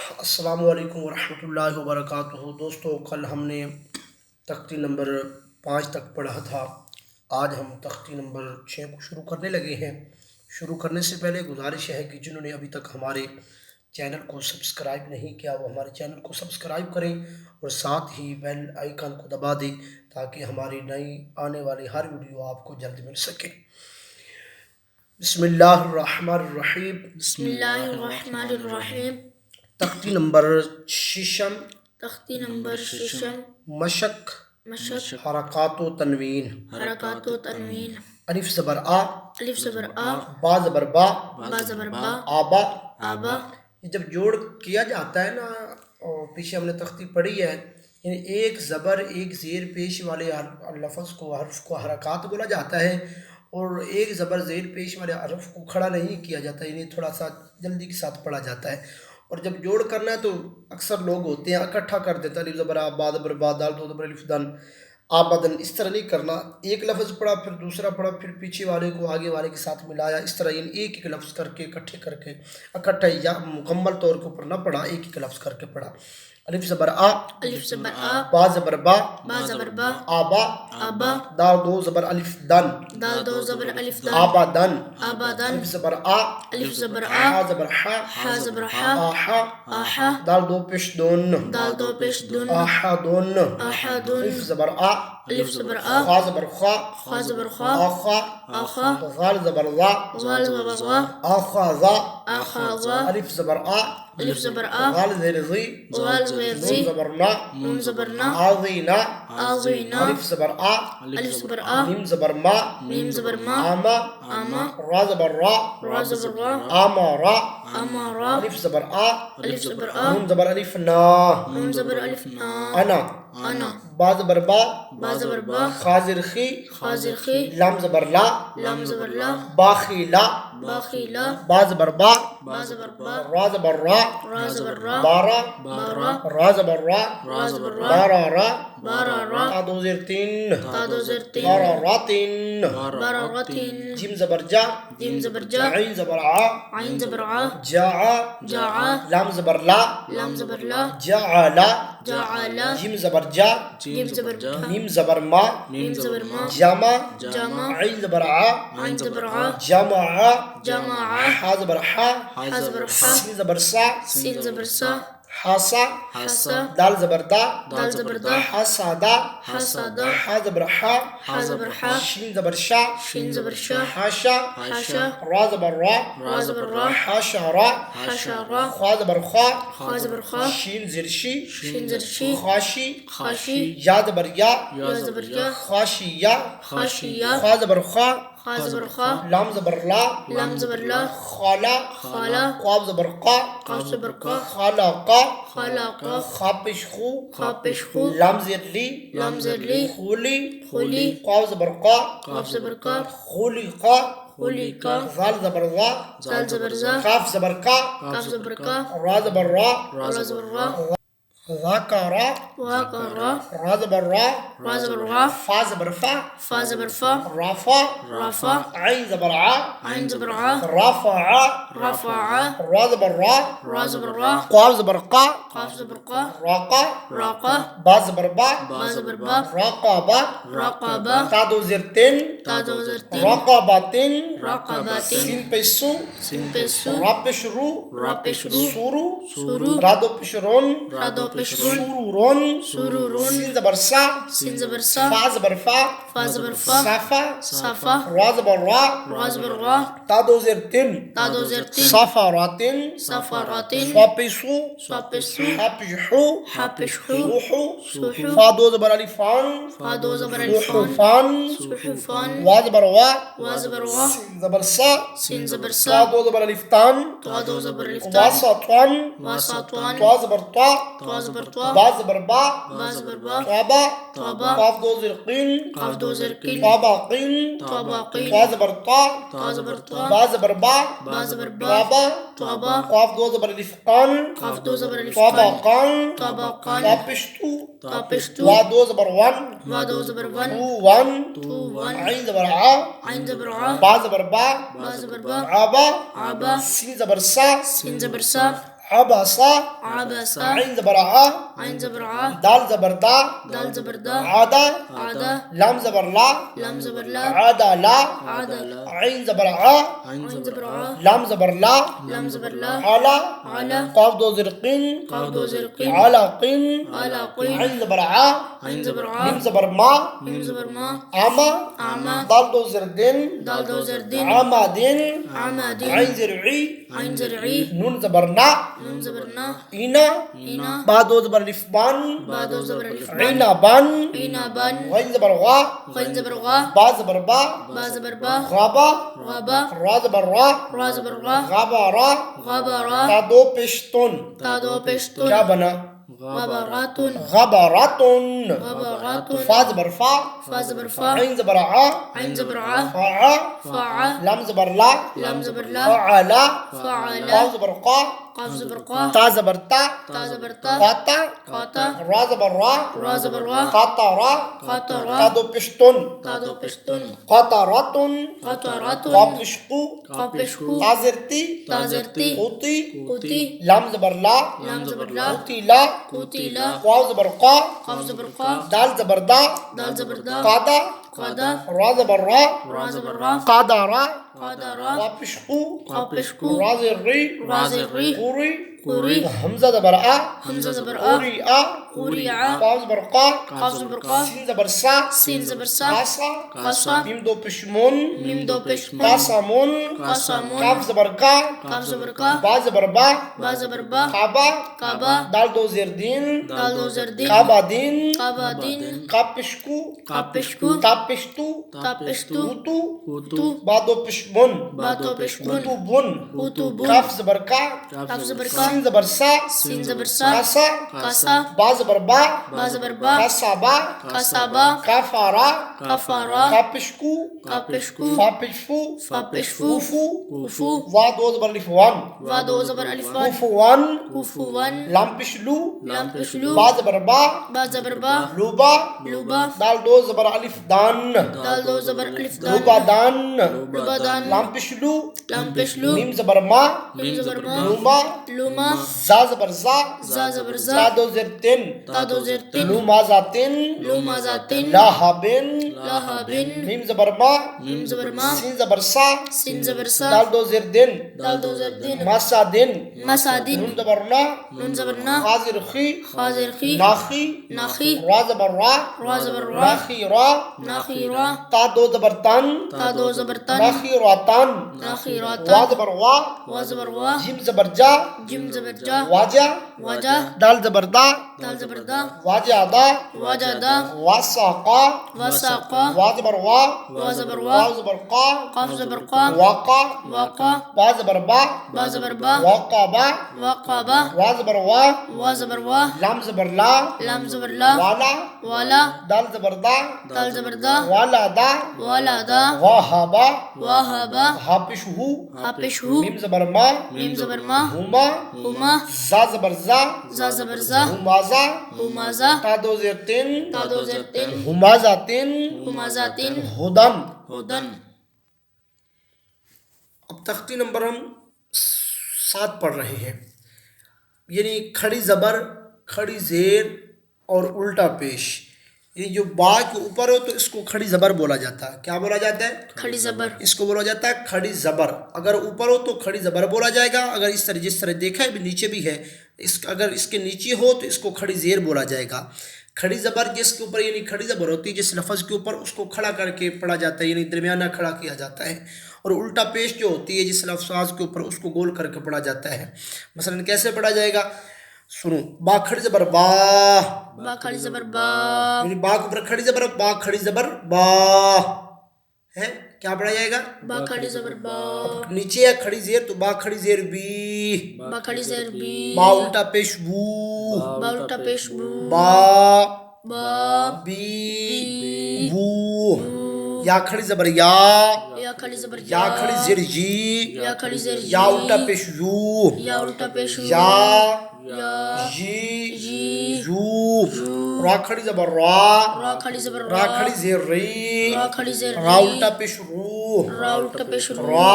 अस्सलामु अलैकुम वरहमतुल्लाहि वबरकातुहू। दोस्तों, कल हमने तख्ती नंबर 5 तक पढ़ा था। आज हम तख्ती नंबर 6 को शुरू करने लगे हैं। शुरू करने से पहले गुजारिश है कि जिन्होंने अभी तक हमारे चैनल को सब्सक्राइब नहीं किया वो हमारे चैनल को सब्सक्राइब करें और साथ ही बेल आइकन को दबा दें ताकि हमारी नई आने वाली हर वीडियो आपको जल्द मिल सके। बिस्मिल्लाहिर्रहमानिर्रहीम। बिस्मिल्लाहिर्रहमानिर्रहीम। तख्ती नंबर शीशम, तख्ती नंबर शीशम, मशक, मशक, हरकातो तनवीन। हरकातो तनवीन, अलिफ ज़बर आ, अलिफ ज़बर आ, बा ज़बर बा, बा ज़बर बा, आबा। आबा। ये जब जोड़ किया जाता है ना, और पीछे हमने तख्ती पढ़ी है, यानी एक ज़बर एक ज़ेर पेश वाले लफ्ज़ को हर्फ को हरकात बोला जाता है और एक ज़बर ज़ेर पेश वाले हर्फ को खड़ा नहीं किया जाता, यानी थोड़ा सा जल्दी के साथ पढ़ा जाता है। और जब जोड़ करना है तो अक्सर लोग होते हैं इकट्ठा कर देते हैं, अलिफ ज़बर आ, बा ज़बर बा, दाल दो ज़बर अलिफ दन, आबदन। इस तरह नहीं करना, एक लफ्ज़ पढ़ा फिर दूसरा पढ़ा फिर पीछे वाले को आगे वाले के साथ मिलाया, इस तरह यानी एक एक लफ्ज़ करके इकट्ठे करके इकट्ठा या मुकम्मल तौर के ऊपर ना पढ़ा, एक एक लफ्ज़ करके पढ़ा। अलिफ ज़बर आ, अलिफ ज़बर आ, बा ज़बर बा, बा ज़बर बा, आबा, आबा। दाल दो ज़बर अलिफ दन, दाल दो ज़बर अलिफ दन, आबादन। आबादन। अलिफ ज़बर आ, अलिफ ज़बर आ, हा ज़बर हा, हा ज़बर हा, आहा, आहा। दाल दो पेश दोन, दाल दो पेश दुन, आहादुन। आहादुन। अलिफ ज़बर आ, अलिफ ज़बर आ, खा ज़बर खा, खा ज़बर खा, आखा, आखा। गाल ज़बर गा, गाल ज़बर गा, आखाज़ा। आखाज़ा। अलिफ ज़बर आ, अलिफ ज़बर आ, गाल ज़ेर ज़ी, गाल ज़ेर नून ज़ी, ज़बर ना, नून ज़बर ना, आज़ीना। आज़ीना। अलिफ ज़बर आ, अलिफ ज़बर आ, मीम ज़बर मा, मीम ज़बर मा, आमा, आमा। रा ज़बर रा, रा ज़बर रा, आमारा। अमारा। अलिफ ज़बर आ, अलिफ ज़बर आ, नून ज़बर अलिफ ना, नून ज़बर अलिफ ना, अना। अना। बा ज़बर बा, बा ज़बर बा, खाज़िर खी, खाज़िर खी, लाम ज़बर ला, लाम ज़बर ला, बाखीला। बाखीला। बा ज़बर बा, बा ज़बर बा, रा ज़बर रा, रा ज़बर रा, बारा, बारा, रा ज़बर रा, रा ज़बर रा, बारारा, बारारा, ता दो ज़ेर तीन, ता दो ज़ेर तीन, बारारातिन। बारारातिन। जिम ज़बर जा, जिम ज़बर जा, आइन ज़बर आ, आइन ज़बर आ, जाआ, जाआ, लाम ज़बर ला, लाम ज़बर ला, जाआला। जाआला। जिम ज़बर जा, जिम ज़बर जा, मीम ज़बर मा, मीम ज़बर मा, जामा, जामा, आइन ज़बर आ, आइन ज़बर आ, जमाआ, जमाआ, हा ज़बर हा, हा ज़बर हा, सीन ज़बर सा, सीन ज़बर सा, हासा, हासा, दाल ज़बर दा, दाल ज़बर दा, हासादा, हासादा, हा ज़बर हा, हा ज़बर हा, शीन ज़बर शा, शीन ज़बर शा, हाशा, हाशा, रा ज़बर रा, रा ज़बर रा, हाशारा, हाशारा, ख्वा ज़बर ख्वा, खा ज़बर खा, शीन ज़िर शी, शीन ज़र शी, खाशी, खाशी, या ज़बर या, या ज़बर या, खाशिया, खाशिया, ख्वा ज़बर ख्वा, खा ज़बर खा, लाम ज़बर ला, लाम ज़बर ला, खाला, खाला, क़ाफ ज़बर क़ा, क़ाफ ज़बर क़ा, खालाक़ा, खालाक़ा, खा पेश खू, खा पेश खू, लाम ज़ेर ली, लाम ज़र ली, खूली, खूली, क़ाफ ज़बर क़ा, क़ाफ ज़बर क़ा, खूलिक़ा, खूलिक़ा, ज़ाल ज़बर ज़ा, ज़ाल ज़बर ज़ा, काफ ज़बर का, काफ ज़बर का, रा ज़बर रा, रा ज़बर रा, ज़ा का रा, वा का रा, रा ज़बर रा, रा ज़बर रा, फा ज़बर फा, फा ज़बर फा, राफा, राफा, आइन ज़बर आ, आइन ज़बर आ, राफ़ा, रफ़ा, रा ज़बर रा, रा ज़बर रा, क़ाफ ज़बर क़ा, क़ाफ ज़बर क़ा, राक़ा, राक़ा, बा ज़बर बा, बा ज़बर बा, राक़ाबा, राक़ाबा, ता दो ज़ेर तीन, ता दो ज़र तीन, राक़ाबातिन, राक़ाबातिन, सीन पे सू, सिन पे सू, रा पे शुरू, रा पे शुरू, सूरू, शुरू, रा दो पे शुरून, रा दो पे शुरून, सुरूरुन, सुरूरुन, सीन ज़बर सा, सिन ज़बर सा, फा ज़बर फा, फा ज़बर फा, साफा, साफा, रा ज़बर रा, रा ज़बर रा, ता दो ज़ेर तीन, ता दो ज़र तीन, साफ़ारातिन, सफ़ारातिन, स्वा पे सू, स्वा पे सू, हा पे हू, हा पे शू, सूहू, सूहू, फा दो ज़बर अलिफान, फा दो ज़बर अलिफान, सूहूफान, सुहुफान, वा ज़बर वा, वा ज़बर वा, सीन ज़बर सा, सिन ज़बर ता सा, दो ज़बर अलिफ्तान, त्वा दो ज़बर वा अलिफ्तान, सात्वान, वा सात्वान, त्वा ज़बर त्वा, त्वा ज़बर त्वा, बा ज़बर बा, बा ज़बर बा, त्वाबा, त्वाबा, काफ दो ज़ेर क़ीन, क़ाफ दो ज़र किन, त्वाबाक़ीन, त्वाबाक़ीन, त्वा ज़बर त्वा, त्वा ज़बर त्वा, बा ज़बर बा, बा ज़बर बा, त्वाबा, त्वाबा, काफ दो ज़बर अलिफ़कान, क़ाफ दो ज़बर अलिफ़कान, त्वाबाक़ान, त्वाबाक़ान, त्वापिश्तु, त्वापिश्तु, वा दो ज़बर वन, वा दो ज़बर वन, तू वन, तू वन, आइन ज़बर आ, आइन ज़बर आ, बा ज़बर बा, बा ज़बर बा, आबा, आबा, सीन ज़बर सा, सिन ज़बर सा, अबसा, عبسا आइन ज़बर आ, عين زبر ع दाल ज़बर दा, دال زبر دا आदा, عدا लाम ज़बर ला, لام زبر لا आदा ला, عدا आइन ज़बर आ, عين زبر ع लाम ज़बर ला, لام زبر لا आला, على قاف दो ज़िरक़िन, قاف दो زرقين आलाक़िन, على قين आइन ज़बर आ, عين زبر ع मीम ज़बर मा, ميم زبر ما आमा, عما दाल दो ज़िरदिन, دال दो زردين आमादिन, عمادين आइन ज़िरई, عين زرعي नून ज़बर ना, نون زبر نا इना, إنا बा दो ज़बर लिफ़बान, با दो زبر الف इनाबान, عنبا गैन ज़बर गा, غين زبر غا बा ज़बर बा, با زبر با गाबा, غابا रा ज़बर रा, را زبر غا गाबा रा, غابا را ता दो पेश्तुन, تا दो पेश्तुन क्या बना? غبرات गबरातुन, غبرات फा ज़बर फा, فا زبر فا आइन ज़बर आ, عين زبر ع फ़ा, فا लाम ज़बर ला, لام زبر لا फ़अला, فعل قاफ ज़बर क़ा, قاف زبر قا ता ज़बर ता, تا زبر تا क़ाता, قاتا रा ज़बर रा, را زبر را क़ातारा, قاطرا ता दो पेश्तुन, تا दो पेश्तुन क़ातारातुन, قطرات क़ापिश्कु, قاپشکو ता ज़िरती, تازرتی क़ूती, قوتی लाम ज़बर ला, لام زبر لا क़ूतीला, قوتیلا वाव ज़बर क़ा, قاف زبر قا दाल ज़बर दा, دال زبر دا क़ादा, قادا रा ज़बर रा, را زبر را क़ादारा, قادرا क़ापिश्कु, قاپشکو रा ज़िर्री, رازغی क़ूरी, قوری हमज़ा ज़बर आ, حمزة زبر آ क़ूरिआ, قورع क़ाफ ज़बर क़ा, قاف زبر قا सीन ज़बर सा, سين زبر سا क़ासा, قصا मीम दो पेशमुन, ميم दो पेशमुन क़ासमुन, قاسمون काफ ज़बर का, قاف زبر का बा ज़बर बा, با زبر با काबा, काबा दाल दो ज़िरदीन, دال दो زردین काबादीन, قابادین कापिश्कु, قاپشکو तापिश्तु, تاپشتو हुतु, تو बा दो पेशमुन, با दो पेशमुन हुतुबुन, قطوبون काफ ज़बर का, قاف زبر का सीन ज़बर सा, سين زبر سا कासा, قاسا बा ज़बर बा, با زبر با कासाबा, قصابا काफारा, कफारा कापिश्कु, कापिश्कु फापिश्फु, फापिश्फु कुफु, कुफु वा दो ज़बर लिफ वन, वा दो ज़बर अलिफ वन कुफुवन, कुफुवन लाम पिशलू, लाम पिशलू बा ज़बर बा, बा ज़बर बा लुबा, लुबा दाल दो ज़बर अलिफ दान, दाल दो ज़बर अलिफ लुबा दान दान, लुबा दान लाम पिशलू, लाम पिशलू मीम ज़बर मा, मीम ज़बर मा लुमा, लुमा जा ज़बर जा, जा ज़बर ता जा दो ज़िरतिन, ता दो ज़िरतिन लुमा जातिन, लुमा जातिन लाहाबिन, लाहाबिन मीम ज़बर मा, मीम ज़बर मा सीन ज़बर सा, सिन ज़बर सा दाल दो ज़िरदिन, दाल दो ज़रदिन मासादिन, मसादिन नून ज़बर ना, नून ज़बर ना खाजिर खी, खाजिर खी नाखी, नाखी रा ज़बर रा, रा ज़बर रा नाखी रा, नाखी रा ता दो ज़बर तन, ता दो ज़बर तन नाखी रातन, नाखी वा रातन ज़बर वा, वा ज़बर वा जिम ज़बर जा, जिम ज़बर जा वाजा, वाजा दाल ज़बर दा, दाल ज़बर दा वाजा दा, वाजा दा वासाका, वसाक़ा वा ज़बर वा, वा ज़बर वा वाव ज़बर क़ा, क़ाफ ज़बर क़ा वाक़ा, वाक़ा बा ज़बर बा, बा ज़बर बा वाक़ाबा, वाक़ाबा वा ज़बर वा, वा ज़बर वा लाम ज़बर ला, लाम ज़बर ला वाला, वाला दाल ज़बर दा, दाल ज़बर दा वाला दा, वाला दा वाहाबा, वाहबा हापिशहु, हापिशहु मीम ज़बर मा, मीम ज़बर मा हुमा, हुमा जा ज़बर जा, जा ज़बर जा हुमाजा, हुमाजा ता दो ज़िरतिन, ता दो ज़रतिन हुमाजातिन, हुमाजातिन हुदन। हुदन अब तख्ती नंबर हम 7 पढ़ रहे हैं, यानी खड़ी ज़बर, खड़ी ज़ेर और उल्टा पेश। ये जो बा के ऊपर हो तो इसको खड़ी ज़बर बोला जाता है। क्या बोला जाता है? खड़ी ज़बर इसको बोला जाता है खड़ी ज़बर। अगर ऊपर हो तो खड़ी ज़बर बोला जाएगा। अगर इस तरह, जिस तरह देखा है, भी नीचे भी है, अगर इसके नीचे हो तो इसको खड़ी ज़ेर बोला जाएगा। खड़ी ज़बर जिसके ऊपर, यानी खड़ी ज़बर होती है जिस लफ्ज़ के ऊपर, उसको खड़ा करके पढ़ा जाता है, यानी दरमियाना खड़ा किया जाता है। और उल्टा पेश जो होती है जिस लफ्ज़ के ऊपर, उसको गोल करके पढ़ा जाता है। मसलन कैसे पढ़ा जाएगा, सुनो, बा खड़ी ज़बर बा, बा खड़ी ज़बर बा यानी बा के ऊपर खड़ी ज़बर, बा खड़ी ज़बर बा है। क्या पढ़ा जाएगा? बा खड़ी ज़बर बा नीचे है खड़ी ज़ेर तो बा खड़ी ज़ेर बी, बा खड़ी ज़ेर बी बा उल्टा पेश बू, बा उल्टा पेश बू बा बा बी बू, या खड़ी ज़बर या खड़ी ज़बर या खड़ी ज़ेर जी, या खड़ी ज़ेर या उल्टा पेश यू, या उल्टा पेश या या जी यू, रा खड़ी ज़बर रा, रा खड़ी ज़बर रा खड़ी ज़ेर री, रा खड़ी ज़ेर रा उल्टा पेश रू, रा उल्टा पेश रा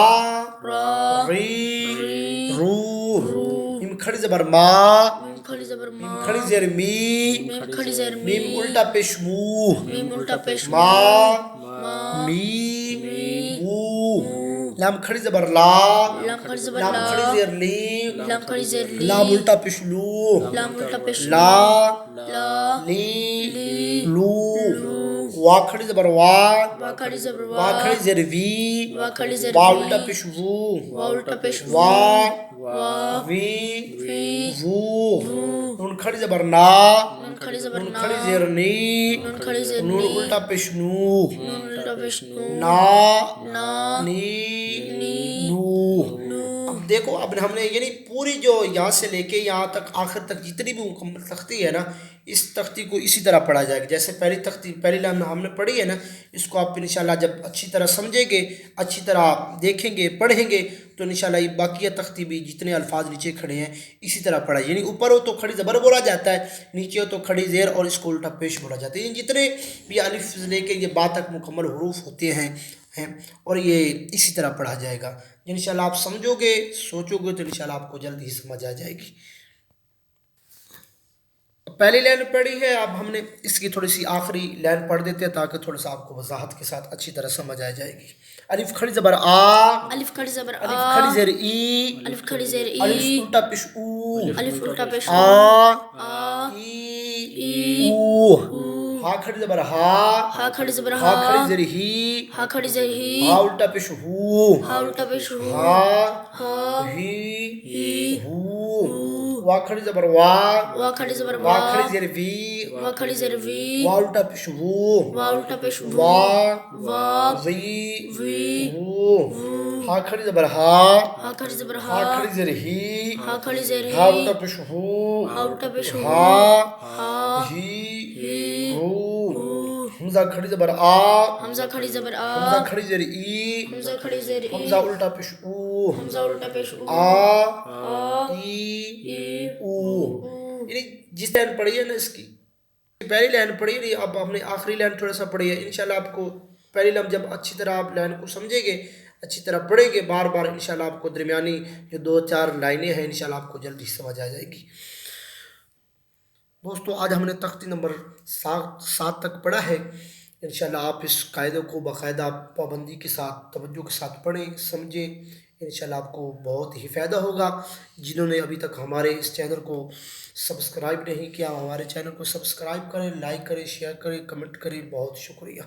रा री रू, इम खड़ी ज़बर मा, मीम खड़ी ज़बर मीम मा, खड़ी ज़ेर मी, मीम खड़ी ज़ेर मी, मीम उल्टा पेश मू, मीम उल्टा पेश मा, मा, मी, मी, मू, लाम खड़ी ज़बर ला, लाम खड़ी ज़बर लाम ला, खड़ी ज़ेर ली, लाम खड़ी ज़ेर ली, लाम उल्टा पेश लू, लाम उल्टा पेश ला, ला, ली, ली, लू, लू, वा खड़ी ज़बर वा, वा खड़ी ज़बर वा वा, खड़ी ज़ेर वी, वा खड़ी ज़ेर वा वी, उल्टा पेश वू, वा उल्टा पेश वा, वा, वी, वी, वू, वू, नून खड़ी ज़बर ना, नून खड़ी ज़बर नून ना, खड़ी ज़ेर नी, नून खड़ी ज़ेर नून नी, उल्टा पेश नू, नून उल्टा पेश नू, ना, ना, नी, नी, नू। नू। अब देखो, अब हमने यानी पूरी जो यहाँ से लेके यहाँ तक आखिर तक जितनी भी मुकम्मल तख्ती है ना, इस तख्ती को इसी तरह पढ़ा जाएगा जैसे पहली तख्ती पहली लाइन हमने पढ़ी है ना। इसको आप इंशाल्लाह जब अच्छी तरह समझेंगे, अच्छी तरह देखेंगे, पढ़ेंगे, तो इंशाल्लाह ये बाकी तख्ती भी जितने अल्फाज नीचे खड़े हैं इसी तरह पढ़ा, यानी ऊपर हो तो खड़ी ज़बर बोला जाता है, नीचे हो तो खड़ी ज़ेर और इसको उल्टा पेश बोला जाता है। ये जितने भी अलिफ से लेके ये बा तक मुकम्मल हरूफ होते हैं और ये इसी तरह पढ़ा जाएगा। इंशाल्लाह आप समझोगे, सोचोगे तो इंशाल्लाह आपको जल्दी ही समझ आ जाएगी। पहली लाइन पढ़ी है, अब हमने इसकी थोड़ी सी आखिरी लाइन पढ़ देते हैं ताकि थोड़ा सा आपको वजाहत के साथ अच्छी तरह समझ आ जाएगी। अलिफ खड़ी ज़बर आ, अलिफ खड़ी ज़बर अलिफ आ, खड़ी ज़ेर ई, अलिफ खड़ी ज़ेर अलिफ ई, उल्टा पेश ऊ, अलिफ उल्टा पेश आ, ई, ऊ, हा खड़ी ज़बर हा, हा खड़ी ज़बर हा खड़ी ज़ेर ही, हा खड़ी ज़ेर ही, हा उल्टा पेश हू, हा उल्टा पेश हा, हा, ही, हू, वा खड़ी ज़बर वा, वा खड़ी ज़बर वा खड़ी ज़ेर वी, वा खड़ी ज़ेर वी, वा उल्टा पेश वू, वा उल्टा पेश वा, वा, वी, हू, हा खड़ी ज़बर हा, हा खड़ी ज़बर हा खड़ी ज़ेर ही, हा खड़ी ज़ेर हा ही, उल्टा पेश हू, हा उल्टा पेश हा, हा, ही, हू, हमज़ा खड़ी ज़बर आ, हमज़ा खड़ी ज़बर आ, हमज़ा खड़ी ज़ेर ई, हमज़ा खड़ी ज़ेर ई, हमज़ा उल्टा पेश ऊ, हमज़ा उल्टा पेश आ, ई, ऊ। यानी जिस लाइन पढ़ी है ना इसकी पहली लाइन पढ़ी नहीं, अब हमने आखिरी लाइन थोड़ा सा पढ़ी है। इंशाल्लाह आपको पहली लाइन जब अच्छी तरह आप लाइन को समझेंगे, अच्छी तरह पढ़ेंगे बार बार, इंशाल्लाह आपको दरमियानी जो 2-4 लाइनें हैं इंशाल्लाह आपको जल्दी समझ आ जाएगी। दोस्तों आज हमने तख्ती नंबर 7 तक पढ़ा है। इंशाल्लाह आप इस कायदे को बाकायदा पाबंदी के साथ, तवज्जो के साथ पढ़ें, समझें, इंशाल्लाह आपको बहुत ही फ़ायदा होगा। जिन्होंने अभी तक हमारे इस चैनल को सब्सक्राइब नहीं किया, हमारे चैनल को सब्सक्राइब करें, लाइक करें, शेयर करें, कमेंट करें। बहुत शुक्रिया।